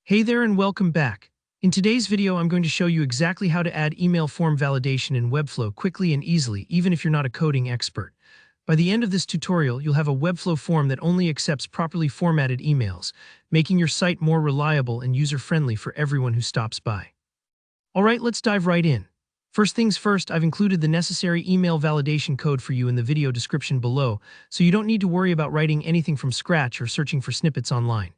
Hey there and welcome back. In today's video, I'm going to show you exactly how to add email form validation in Webflow quickly and easily, even if you're not a coding expert. By the end of this tutorial, you'll have a Webflow form that only accepts properly formatted emails, making your site more reliable and user-friendly for everyone who stops by. Alright, let's dive right in. First things first, I've included the necessary email validation code for you in the video description below, so you don't need to worry about writing anything from scratch or searching for snippets online.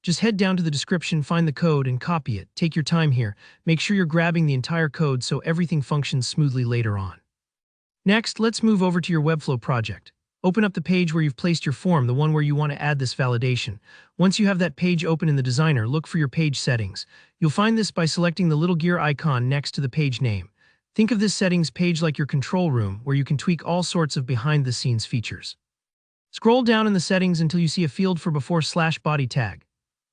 Just head down to the description, find the code, and copy it. Take your time here. Make sure you're grabbing the entire code so everything functions smoothly later on. Next, let's move over to your Webflow project. Open up the page where you've placed your form, the one where you want to add this validation. Once you have that page open in the designer, look for your page settings. You'll find this by selecting the little gear icon next to the page name. Think of this settings page like your control room, where you can tweak all sorts of behind-the-scenes features. Scroll down in the settings until you see a field for before/body tag.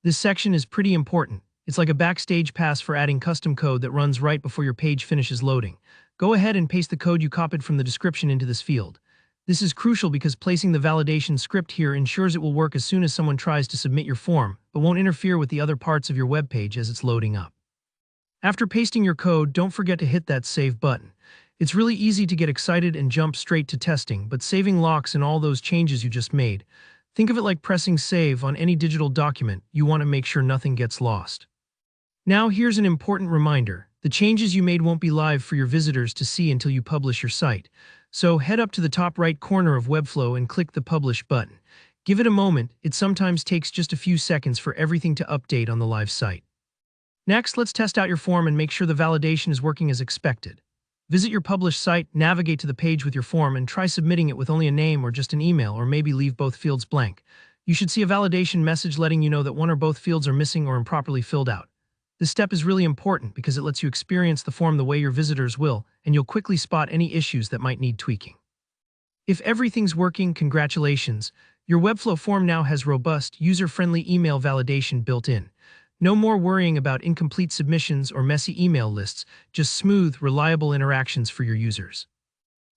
This section is pretty important. It's like a backstage pass for adding custom code that runs right before your page finishes loading. Go ahead and paste the code you copied from the description into this field. This is crucial because placing the validation script here ensures it will work as soon as someone tries to submit your form, but won't interfere with the other parts of your web page as it's loading up. After pasting your code, don't forget to hit that save button. It's really easy to get excited and jump straight to testing, but saving locks in all those changes you just made. Think of it like pressing save on any digital document. You want to make sure nothing gets lost. Now here's an important reminder. The changes you made won't be live for your visitors to see until you publish your site. So head up to the top right corner of Webflow and click the Publish button. Give it a moment. It sometimes takes just a few seconds for everything to update on the live site. Next, let's test out your form and make sure the validation is working as expected. Visit your published site, navigate to the page with your form, and try submitting it with only a name or just an email, or maybe leave both fields blank. You should see a validation message letting you know that one or both fields are missing or improperly filled out. This step is really important because it lets you experience the form the way your visitors will, and you'll quickly spot any issues that might need tweaking. If everything's working, congratulations! Your Webflow form now has robust, user-friendly email validation built in. No more worrying about incomplete submissions or messy email lists, just smooth, reliable interactions for your users.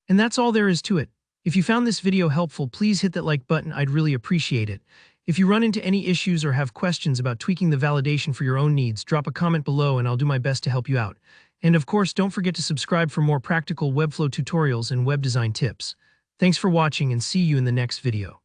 And that's all there is to it. If you found this video helpful, please hit that like button. I'd really appreciate it. If you run into any issues or have questions about tweaking the validation for your own needs, drop a comment below and I'll do my best to help you out. And of course, don't forget to subscribe for more practical Webflow tutorials and web design tips. Thanks for watching and see you in the next video.